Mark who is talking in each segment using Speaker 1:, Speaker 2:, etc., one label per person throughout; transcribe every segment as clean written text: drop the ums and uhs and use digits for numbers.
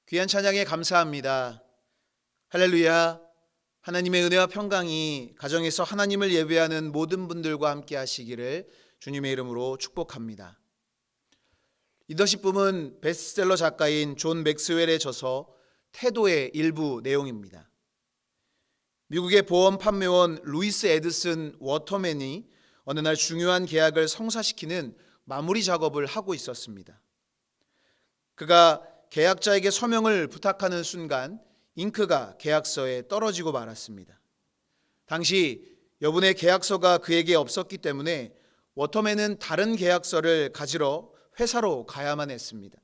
Speaker 1: 귀한 찬양에 감사합니다. 할렐루야. 하나님의 은혜와 평강이 가정에서 하나님을 예배하는 모든 분들과 함께 하시기를 주님의 이름으로 축복합니다. 리더십 부문 베스트셀러 작가인 존 맥스웰의 저서 태도의 일부 내용입니다. 미국의 보험 판매원 루이스 에드슨 워터맨이 어느 날 중요한 계약을 성사시키는 마무리 작업을 하고 있었습니다. 그가 계약자에게 서명을 부탁하는 순간 잉크가 계약서에 떨어지고 말았습니다. 당시 여분의 계약서가 그에게 없었기 때문에 워터맨은 다른 계약서를 가지러 회사로 가야만 했습니다.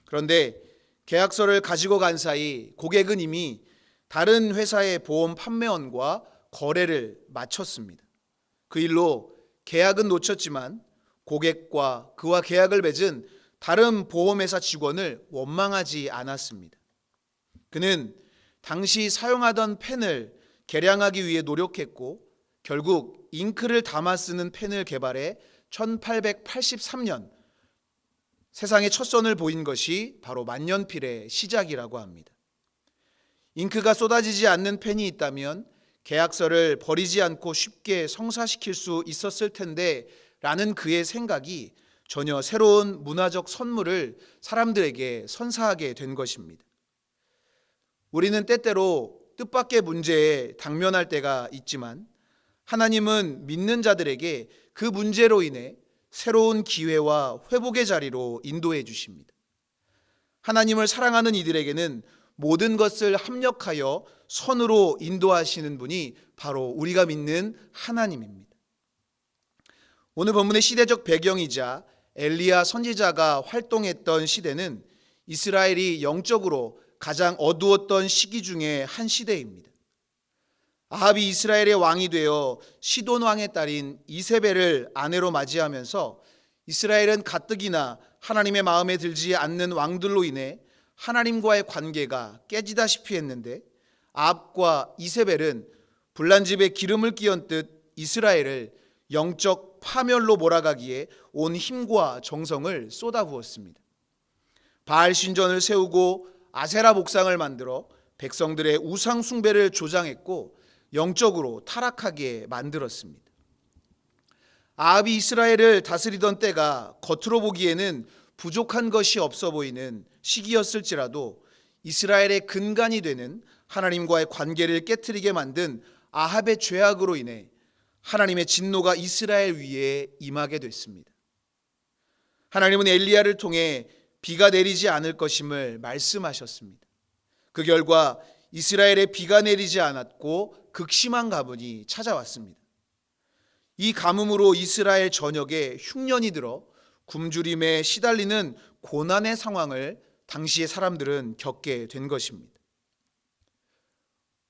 Speaker 1: 그런데 계약서를 가지고 간 사이 고객은 이미 다른 회사의 보험 판매원과 거래를 마쳤습니다. 그 일로 계약은 놓쳤지만 고객과 그와 계약을 맺은 다른 보험회사 직원을 원망하지 않았습니다. 그는 당시 사용하던 펜을 개량하기 위해 노력했고 결국 잉크를 담아 쓰는 펜을 개발해 1883년 세상에 첫 선을 보인 것이 바로 만년필의 시작이라고 합니다. 잉크가 쏟아지지 않는 펜이 있다면 계약서를 버리지 않고 쉽게 성사시킬 수 있었을 텐데 라는 그의 생각이 전혀 새로운 문화적 선물을 사람들에게 선사하게 된 것입니다. 우리는 때때로 뜻밖의 문제에 당면할 때가 있지만 하나님은 믿는 자들에게 그 문제로 인해 새로운 기회와 회복의 자리로 인도해 주십니다. 하나님을 사랑하는 이들에게는 모든 것을 합력하여 선으로 인도하시는 분이 바로 우리가 믿는 하나님입니다. 오늘 본문의 시대적 배경이자 엘리야 선지자가 활동했던 시대는 이스라엘이 영적으로 가장 어두웠던 시기 중에 한 시대입니다. 아합이 이스라엘의 왕이 되어 시돈 왕의 딸인 이세벨을 아내로 맞이하면서 이스라엘은 가뜩이나 하나님의 마음에 들지 않는 왕들로 인해 하나님과의 관계가 깨지다시피 했는데 아합과 이세벨은 불난 집에 기름을 끼얹듯 이스라엘을 영적 파멸로 몰아가기에 온 힘과 정성을 쏟아부었습니다. 바알 신전을 세우고 아세라 목상을 만들어 백성들의 우상 숭배를 조장했고 영적으로 타락하게 만들었습니다. 아합이 이스라엘을 다스리던 때가 겉으로 보기에는 부족한 것이 없어 보이는 시기였을지라도 이스라엘의 근간이 되는 하나님과의 관계를 깨트리게 만든 아합의 죄악으로 인해 하나님의 진노가 이스라엘 위에 임하게 됐습니다. 하나님은 엘리야를 통해 비가 내리지 않을 것임을 말씀하셨습니다. 그 결과 이스라엘에 비가 내리지 않았고 극심한 가뭄이 찾아왔습니다. 이 가뭄으로 이스라엘 전역에 흉년이 들어 굶주림에 시달리는 고난의 상황을 당시의 사람들은 겪게 된 것입니다.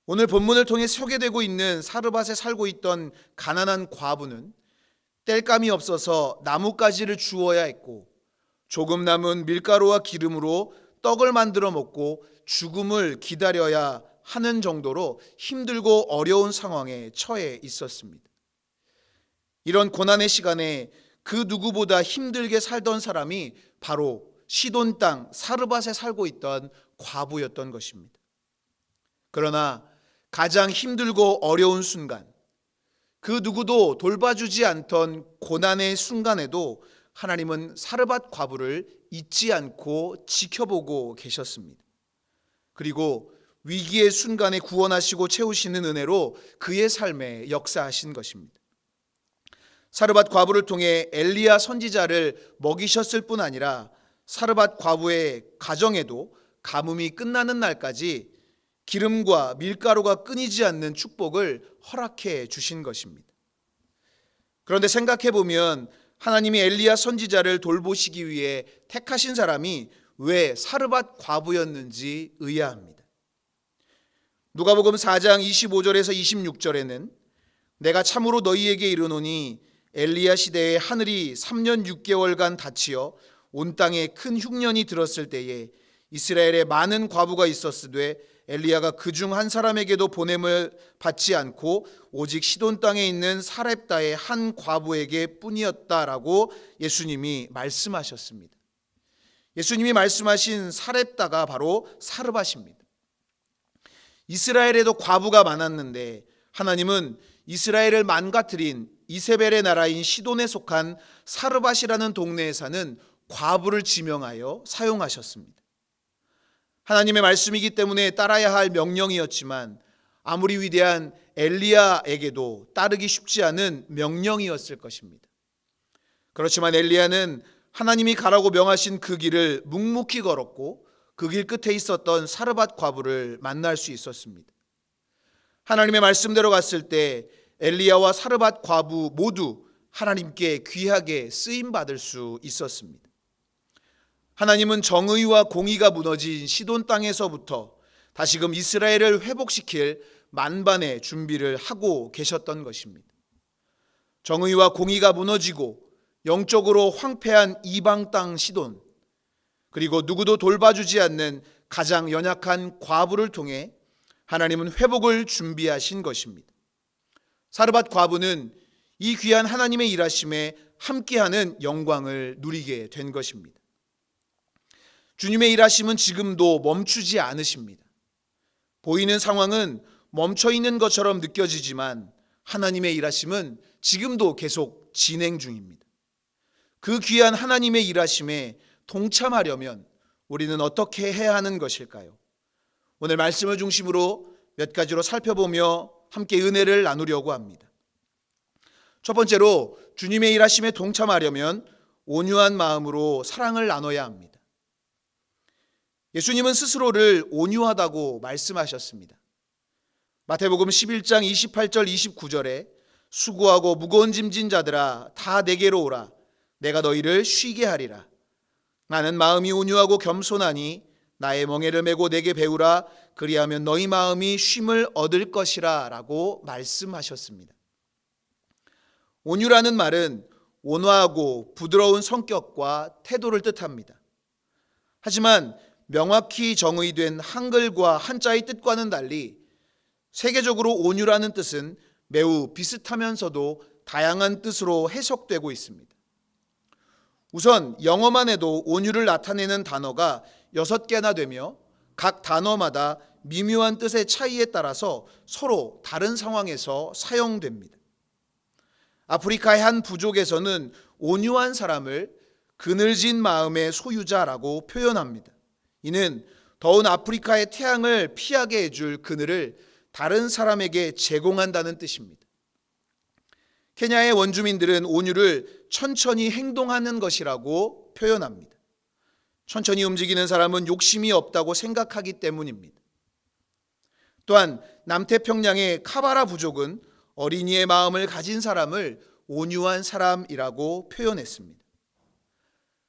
Speaker 1: 오늘 본문을 통해 소개되고 있는 사르밧에 살고 있던 가난한 과부는 땔감이 없어서 나뭇가지를 주워야 했고 조금 남은 밀가루와 기름으로 떡을 만들어 먹고 죽음을 기다려야 하는 정도로 힘들고 어려운 상황에 처해 있었습니다. 이런 고난의 시간에 그 누구보다 힘들게 살던 사람이 바로 시돈 땅 사르밧에 살고 있던 과부였던 것입니다. 그러나 가장 힘들고 어려운 순간, 그 누구도 돌봐주지 않던 고난의 순간에도 하나님은 사르밧 과부를 잊지 않고 지켜보고 계셨습니다. 그리고 위기의 순간에 구원하시고 채우시는 은혜로 그의 삶에 역사하신 것입니다. 사르밧 과부를 통해 엘리야 선지자를 먹이셨을 뿐 아니라 사르밧 과부의 가정에도 가뭄이 끝나는 날까지 기름과 밀가루가 끊이지 않는 축복을 허락해 주신 것입니다. 그런데 생각해 보면 하나님이 엘리야 선지자를 돌보시기 위해 택하신 사람이 왜 사르밧 과부였는지 의아합니다. 누가복음 4장 25절에서 26절에는 내가 참으로 너희에게 이르노니 엘리야 시대에 하늘이 3년 6개월간 닫히어 온 땅에 큰 흉년이 들었을 때에 이스라엘에 많은 과부가 있었으되 엘리야가 그중 한 사람에게도 보냄을 받지 않고 오직 시돈 땅에 있는 사렙다의 한 과부에게 뿐이었다라고 예수님이 말씀하셨습니다. 예수님이 말씀하신 사렙다가 바로 사르밧입니다. 이스라엘에도 과부가 많았는데 하나님은 이스라엘을 망가뜨린 이세벨의 나라인 시돈에 속한 사르밧이라는 동네에 사는 과부를 지명하여 사용하셨습니다. 하나님의 말씀이기 때문에 따라야 할 명령이었지만 아무리 위대한 엘리야에게도 따르기 쉽지 않은 명령이었을 것입니다. 그렇지만 엘리야는 하나님이 가라고 명하신 그 길을 묵묵히 걸었고 그 길 끝에 있었던 사르밧 과부를 만날 수 있었습니다. 하나님의 말씀대로 갔을 때 엘리야와 사르밧 과부 모두 하나님께 귀하게 쓰임 받을 수 있었습니다. 하나님은 정의와 공의가 무너진 시돈 땅에서부터 다시금 이스라엘을 회복시킬 만반의 준비를 하고 계셨던 것입니다. 정의와 공의가 무너지고 영적으로 황폐한 이방 땅 시돈, 그리고 누구도 돌봐주지 않는 가장 연약한 과부를 통해 하나님은 회복을 준비하신 것입니다. 사르밧 과부는 이 귀한 하나님의 일하심에 함께하는 영광을 누리게 된 것입니다. 주님의 일하심은 지금도 멈추지 않으십니다. 보이는 상황은 멈춰 있는 것처럼 느껴지지만 하나님의 일하심은 지금도 계속 진행 중입니다. 그 귀한 하나님의 일하심에 동참하려면 우리는 어떻게 해야 하는 것일까요? 오늘 말씀을 중심으로 몇 가지로 살펴보며 함께 은혜를 나누려고 합니다. 첫 번째로 주님의 일하심에 동참하려면 온유한 마음으로 사랑을 나눠야 합니다. 예수님은 스스로를 온유하다고 말씀하셨습니다. 마태복음 11장 28절 29절에 수고하고 무거운 짐진 자들아 다 내게로 오라 내가 너희를 쉬게 하리라. 나는 마음이 온유하고 겸손하니 나의 멍에를 메고 내게 배우라 그리하면 너희 마음이 쉼을 얻을 것이라 라고 말씀하셨습니다. 온유라는 말은 온화하고 부드러운 성격과 태도를 뜻합니다. 하지만 명확히 정의된 한글과 한자의 뜻과는 달리 세계적으로 온유라는 뜻은 매우 비슷하면서도 다양한 뜻으로 해석되고 있습니다. 우선 영어만 해도 온유를 나타내는 단어가 6개나 되며 각 단어마다 미묘한 뜻의 차이에 따라서 서로 다른 상황에서 사용됩니다. 아프리카의 한 부족에서는 온유한 사람을 그늘진 마음의 소유자라고 표현합니다. 이는 더운 아프리카의 태양을 피하게 해줄 그늘을 다른 사람에게 제공한다는 뜻입니다. 케냐의 원주민들은 온유를 천천히 행동하는 것이라고 표현합니다. 천천히 움직이는 사람은 욕심이 없다고 생각하기 때문입니다. 또한 남태평양의 카바라 부족은 어린이의 마음을 가진 사람을 온유한 사람이라고 표현했습니다.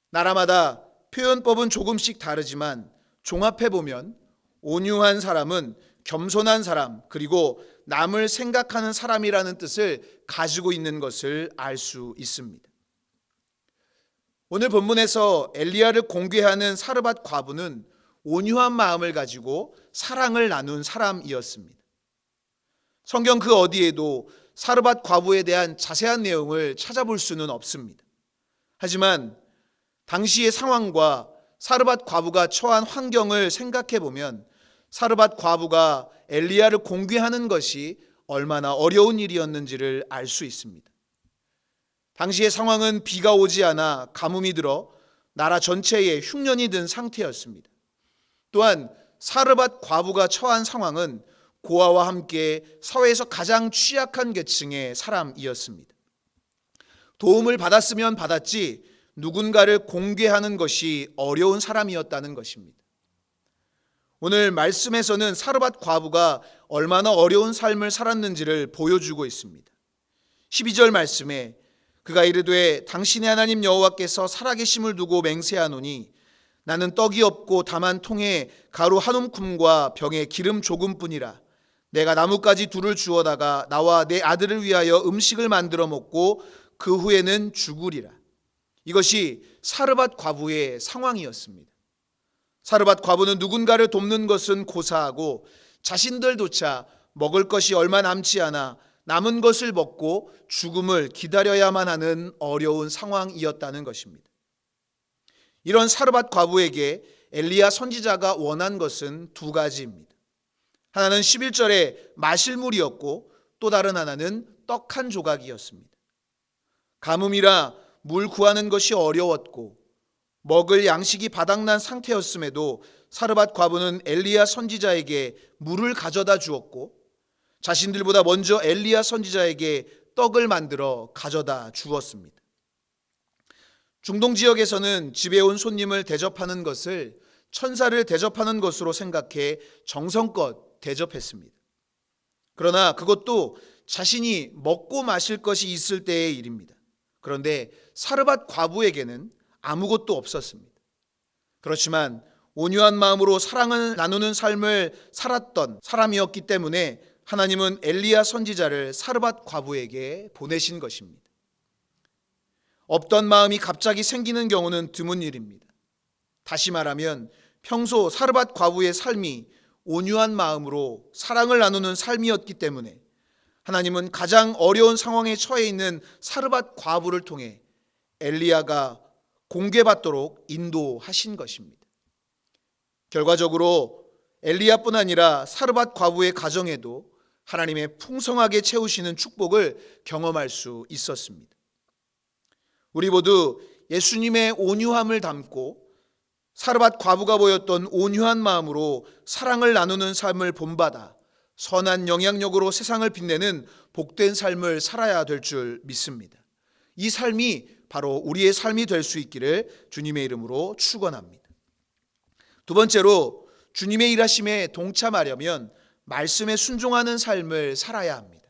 Speaker 1: 나라마다 표현법은 조금씩 다르지만 종합해보면 온유한 사람은 겸손한 사람 그리고 남을 생각하는 사람이라는 뜻을 가지고 있는 것을 알 수 있습니다. 오늘 본문에서 엘리야를 공개하는 사르밧 과부는 온유한 마음을 가지고 사랑을 나눈 사람이었습니다. 성경 그 어디에도 사르밧 과부에 대한 자세한 내용을 찾아볼 수는 없습니다. 하지만 당시의 상황과 사르밧 과부가 처한 환경을 생각해 보면 사르밧 과부가 엘리야를 공개하는 것이 얼마나 어려운 일이었는지를 알 수 있습니다. 당시의 상황은 비가 오지 않아 가뭄이 들어 나라 전체에 흉년이 든 상태였습니다. 또한 사르밧 과부가 처한 상황은 고아와 함께 사회에서 가장 취약한 계층의 사람이었습니다. 도움을 받았으면 받았지 누군가를 공개하는 것이 어려운 사람이었다는 것입니다. 오늘 말씀에서는 사르밧 과부가 얼마나 어려운 삶을 살았는지를 보여주고 있습니다. 12절 말씀에 그가 이르되 당신의 하나님 여호와께서 살아계심을 두고 맹세하노니 나는 떡이 없고 다만 통에 가루 한 움큼과 병에 기름 조금뿐이라. 내가 나뭇가지 둘을 주워다가 나와 내 아들을 위하여 음식을 만들어 먹고 그 후에는 죽으리라. 이것이 사르밧 과부의 상황이었습니다. 사르밧 과부는 누군가를 돕는 것은 고사하고 자신들조차 먹을 것이 얼마 남지 않아 남은 것을 먹고 죽음을 기다려야만 하는 어려운 상황이었다는 것입니다. 이런 사르밧 과부에게 엘리야 선지자가 원한 것은 두 가지입니다. 하나는 11절에 마실 물이었고 또 다른 하나는 떡 한 조각이었습니다. 가뭄이라 물 구하는 것이 어려웠고 먹을 양식이 바닥난 상태였음에도 사르밧 과부는 엘리야 선지자에게 물을 가져다 주었고 자신들보다 먼저 엘리야 선지자에게 떡을 만들어 가져다 주었습니다. 중동 지역에서는 집에 온 손님을 대접하는 것을 천사를 대접하는 것으로 생각해 정성껏 대접했습니다. 그러나 그것도 자신이 먹고 마실 것이 있을 때의 일입니다. 그런데 사르밧 과부에게는 아무것도 없었습니다. 그렇지만 온유한 마음으로 사랑을 나누는 삶을 살았던 사람이었기 때문에 하나님은 엘리야 선지자를 사르밧 과부에게 보내신 것입니다. 없던 마음이 갑자기 생기는 경우는 드문 일입니다. 다시 말하면 평소 사르밧 과부의 삶이 온유한 마음으로 사랑을 나누는 삶이었기 때문에 하나님은 가장 어려운 상황에 처해 있는 사르밧 과부를 통해 엘리야가 공개받도록 인도하신 것입니다. 결과적으로 엘리야뿐 아니라 사르밧 과부의 가정에도 하나님의 풍성하게 채우시는 축복을 경험할 수 있었습니다. 우리 모두 예수님의 온유함을 담고 사르밧 과부가 보였던 온유한 마음으로 사랑을 나누는 삶을 본받아 선한 영향력으로 세상을 빛내는 복된 삶을 살아야 될 줄 믿습니다. 이 삶이 바로 우리의 삶이 될 수 있기를 주님의 이름으로 축원합니다. 두 번째로 주님의 일하심에 동참하려면 말씀에 순종하는 삶을 살아야 합니다.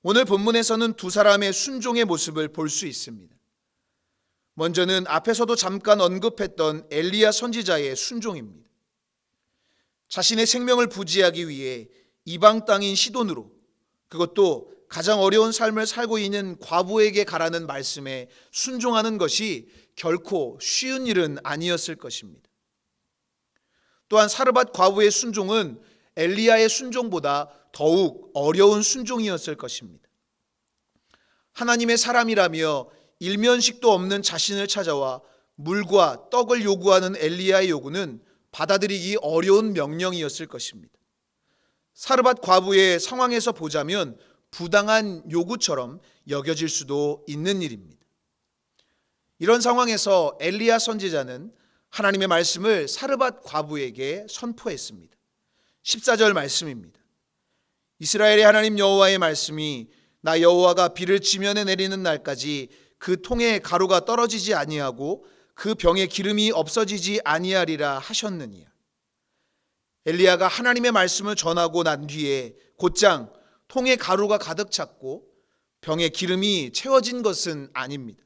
Speaker 1: 오늘 본문에서는 두 사람의 순종의 모습을 볼 수 있습니다. 먼저는 앞에서도 잠깐 언급했던 엘리야 선지자의 순종입니다. 자신의 생명을 부지하기 위해 이방 땅인 시돈으로, 그것도 가장 어려운 삶을 살고 있는 과부에게 가라는 말씀에 순종하는 것이 결코 쉬운 일은 아니었을 것입니다. 또한 사르밧 과부의 순종은 엘리야의 순종보다 더욱 어려운 순종이었을 것입니다. 하나님의 사람이라며 일면식도 없는 자신을 찾아와 물과 떡을 요구하는 엘리야의 요구는 받아들이기 어려운 명령이었을 것입니다. 사르밧 과부의 상황에서 보자면 부당한 요구처럼 여겨질 수도 있는 일입니다. 이런 상황에서 엘리야 선지자는 하나님의 말씀을 사르밧 과부에게 선포했습니다. 14절 말씀입니다. 이스라엘의 하나님 여호와의 말씀이 나 여호와가 비를 지면에 내리는 날까지 그 통에 가루가 떨어지지 아니하고 그 병에 기름이 없어지지 아니하리라 하셨느니라. 엘리야가 하나님의 말씀을 전하고 난 뒤에 곧장 통에 가루가 가득 찼고 병에 기름이 채워진 것은 아닙니다.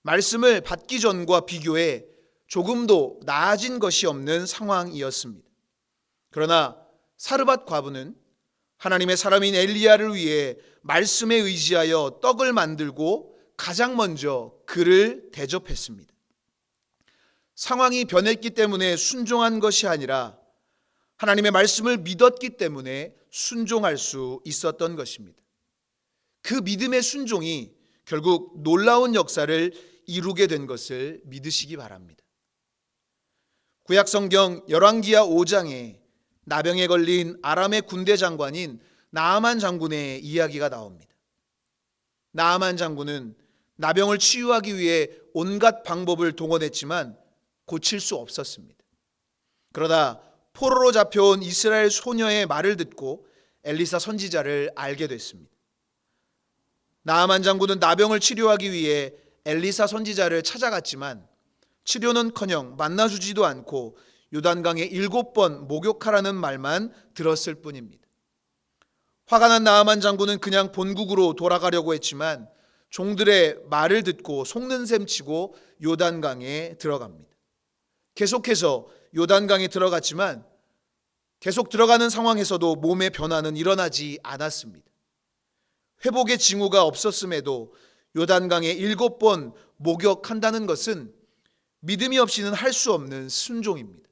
Speaker 1: 말씀을 받기 전과 비교해 조금도 나아진 것이 없는 상황이었습니다. 그러나 사르밧 과부는 하나님의 사람인 엘리야를 위해 말씀에 의지하여 떡을 만들고 가장 먼저 그를 대접했습니다. 상황이 변했기 때문에 순종한 것이 아니라 하나님의 말씀을 믿었기 때문에 순종할 수 있었던 것입니다. 그 믿음의 순종이 결국 놀라운 역사를 이루게 된 것을 믿으시기 바랍니다. 구약성경 열왕기하 5장에 나병에 걸린 아람의 군대 장관인 나아만 장군의 이야기가 나옵니다. 나아만 장군은 나병을 치유하기 위해 온갖 방법을 동원했지만 고칠 수 없었습니다. 그러다 포로로 잡혀온 이스라엘 소녀의 말을 듣고 엘리사 선지자를 알게 됐습니다. 나아만 장군은 나병을 치료하기 위해 엘리사 선지자를 찾아갔지만 치료는커녕 만나주지도 않고 요단강에 7번 목욕하라는 말만 들었을 뿐입니다. 화가 난 나아만 장군은 그냥 본국으로 돌아가려고 했지만 종들의 말을 듣고 속는 셈 치고 요단강에 들어갑니다. 계속해서 요단강에 들어갔지만 계속 들어가는 상황에서도 몸의 변화는 일어나지 않았습니다. 회복의 징후가 없었음에도 요단강에 7번 목욕한다는 것은 믿음이 없이는 할 수 없는 순종입니다.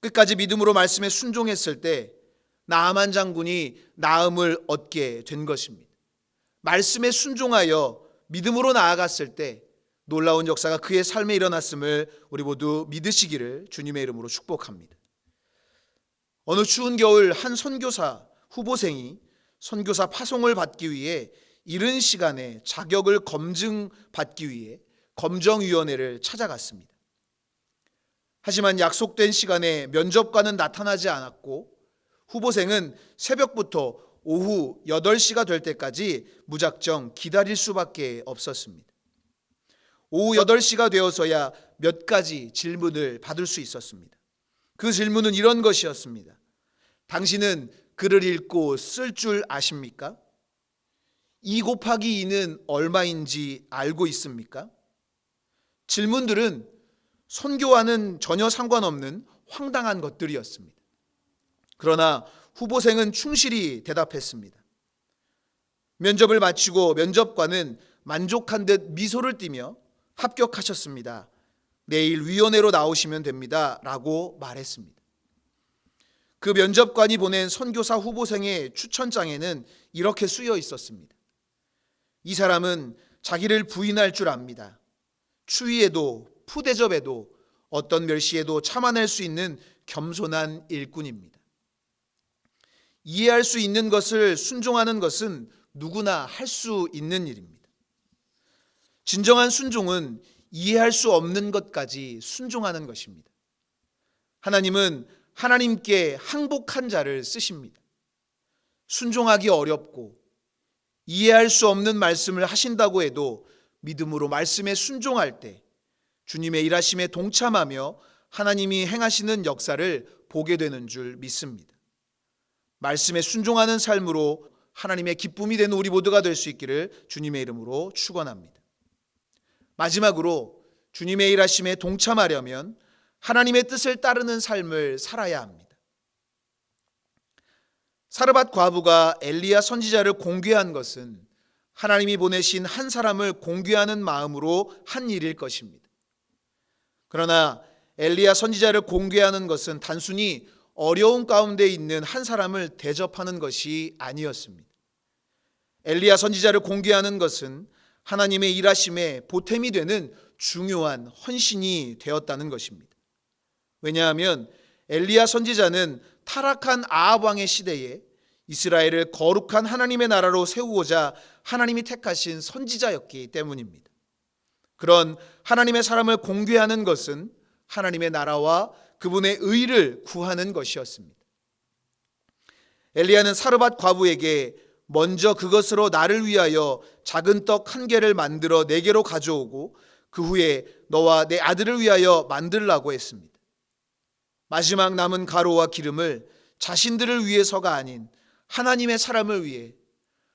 Speaker 1: 끝까지 믿음으로 말씀에 순종했을 때 나아만 장군이 나음을 얻게 된 것입니다. 말씀에 순종하여 믿음으로 나아갔을 때 놀라운 역사가 그의 삶에 일어났음을 우리 모두 믿으시기를 주님의 이름으로 축복합니다. 어느 추운 겨울 한 선교사 후보생이 선교사 파송을 받기 위해 이른 시간에 자격을 검증받기 위해 검정위원회를 찾아갔습니다. 하지만 약속된 시간에 면접관은 나타나지 않았고 후보생은 새벽부터 오후 8시가 될 때까지 무작정 기다릴 수밖에 없었습니다. 오후 8시가 되어서야 몇 가지 질문을 받을 수 있었습니다. 그 질문은 이런 것이었습니다. 당신은 글을 읽고 쓸 줄 아십니까? 2 곱하기 2는 얼마인지 알고 있습니까? 질문들은 선교와는 전혀 상관없는 황당한 것들이었습니다. 그러나 후보생은 충실히 대답했습니다. 면접을 마치고 면접관은 만족한 듯 미소를 띠며 합격하셨습니다. 내일 위원회로 나오시면 됩니다. 라고 말했습니다. 그 면접관이 보낸 선교사 후보생의 추천장에는 이렇게 쓰여 있었습니다. 이 사람은 자기를 부인할 줄 압니다. 추위에도 푸대접에도 어떤 멸시에도 참아낼 수 있는 겸손한 일꾼입니다. 이해할 수 있는 것을 순종하는 것은 누구나 할 수 있는 일입니다. 진정한 순종은 이해할 수 없는 것까지 순종하는 것입니다. 하나님은 하나님께 항복한 자를 쓰십니다. 순종하기 어렵고 이해할 수 없는 말씀을 하신다고 해도 믿음으로 말씀에 순종할 때 주님의 일하심에 동참하며 하나님이 행하시는 역사를 보게 되는 줄 믿습니다. 말씀에 순종하는 삶으로 하나님의 기쁨이 되는 우리 모두가 될 수 있기를 주님의 이름으로 축원합니다. 마지막으로 주님의 일하심에 동참하려면 하나님의 뜻을 따르는 삶을 살아야 합니다. 사르밧 과부가 엘리야 선지자를 공개한 것은 하나님이 보내신 한 사람을 공개하는 마음으로 한 일일 것입니다. 그러나 엘리야 선지자를 공개하는 것은 단순히 어려운 가운데 있는 한 사람을 대접하는 것이 아니었습니다. 엘리야 선지자를 공개하는 것은 하나님의 일하심에 보탬이 되는 중요한 헌신이 되었다는 것입니다. 왜냐하면 엘리야 선지자는 타락한 아합 왕의 시대에 이스라엘을 거룩한 하나님의 나라로 세우고자 하나님이 택하신 선지자였기 때문입니다. 그런 하나님의 사람을 공개하는 것은 하나님의 나라와 그분의 의를 구하는 것이었습니다. 엘리야는 사르밧 과부에게 먼저 그것으로 나를 위하여 작은 떡 1개를 만들어 내게로 가져오고 그 후에 너와 내 아들을 위하여 만들라고 했습니다. 마지막 남은 가루와 기름을 자신들을 위해서가 아닌 하나님의 사람을 위해,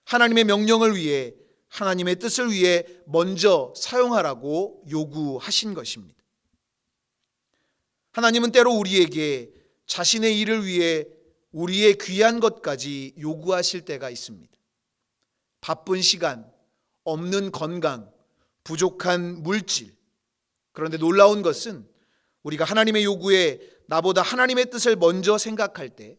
Speaker 1: 하나님의 명령을 위해, 하나님의 뜻을 위해 먼저 사용하라고 요구하신 것입니다. 하나님은 때로 우리에게 자신의 일을 위해 우리의 귀한 것까지 요구하실 때가 있습니다. 바쁜 시간, 없는 건강, 부족한 물질. 그런데 놀라운 것은 우리가 하나님의 요구에 나보다 하나님의 뜻을 먼저 생각할 때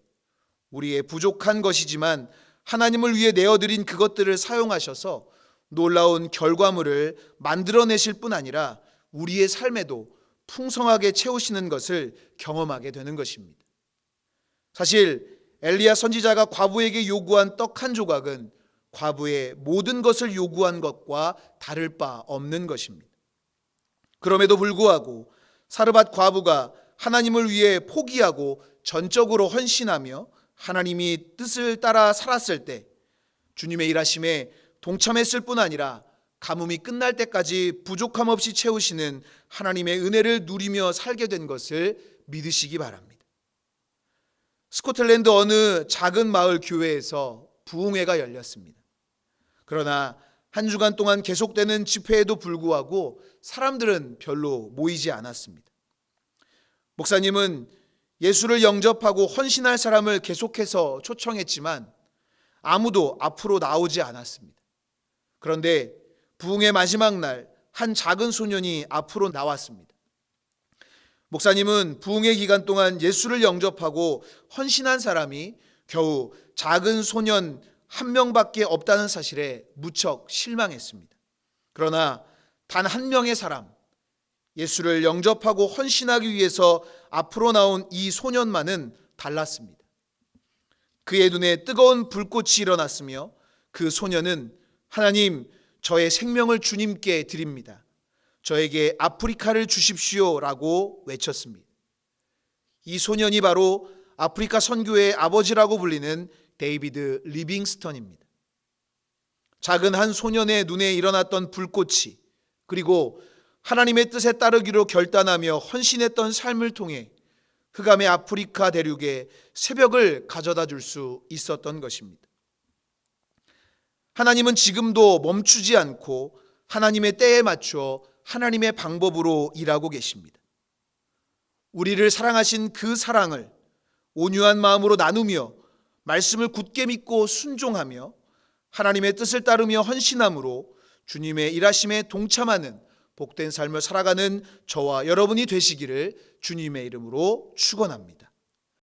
Speaker 1: 우리의 부족한 것이지만 하나님을 위해 내어드린 그것들을 사용하셔서 놀라운 결과물을 만들어내실 뿐 아니라 우리의 삶에도 풍성하게 채우시는 것을 경험하게 되는 것입니다. 사실 엘리야 선지자가 과부에게 요구한 떡 한 조각은 과부의 모든 것을 요구한 것과 다를 바 없는 것입니다. 그럼에도 불구하고 사르밧 과부가 하나님을 위해 포기하고 전적으로 헌신하며 하나님이 뜻을 따라 살았을 때 주님의 일하심에 동참했을 뿐 아니라 가뭄이 끝날 때까지 부족함 없이 채우시는 하나님의 은혜를 누리며 살게 된 것을 믿으시기 바랍니다. 스코틀랜드 어느 작은 마을 교회에서 부흥회가 열렸습니다. 그러나 한 주간 동안 계속되는 집회에도 불구하고 사람들은 별로 모이지 않았습니다. 목사님은 예수를 영접하고 헌신할 사람을 계속해서 초청했지만 아무도 앞으로 나오지 않았습니다. 그런데 부흥의 마지막 날 한 작은 소년이 앞으로 나왔습니다. 목사님은 부흥의 기간 동안 예수를 영접하고 헌신한 사람이 겨우 작은 소년 한 명밖에 없다는 사실에 무척 실망했습니다. 그러나 단 한 명의 사람, 예수를 영접하고 헌신하기 위해서 앞으로 나온 이 소년만은 달랐습니다. 그의 눈에 뜨거운 불꽃이 일어났으며 그 소년은 하나님, 저의 생명을 주님께 드립니다. 저에게 아프리카를 주십시오라고 외쳤습니다. 이 소년이 바로 아프리카 선교의 아버지라고 불리는 데이비드 리빙스턴입니다. 작은 한 소년의 눈에 일어났던 불꽃이, 그리고 하나님의 뜻에 따르기로 결단하며 헌신했던 삶을 통해 흑암의 아프리카 대륙에 새벽을 가져다 줄 수 있었던 것입니다. 하나님은 지금도 멈추지 않고 하나님의 때에 맞춰 하나님의 방법으로 일하고 계십니다. 우리를 사랑하신 그 사랑을 온유한 마음으로 나누며 말씀을 굳게 믿고 순종하며 하나님의 뜻을 따르며 헌신함으로 주님의 일하심에 동참하는 복된 삶을 살아가는 저와 여러분이 되시기를 주님의 이름으로 축원합니다.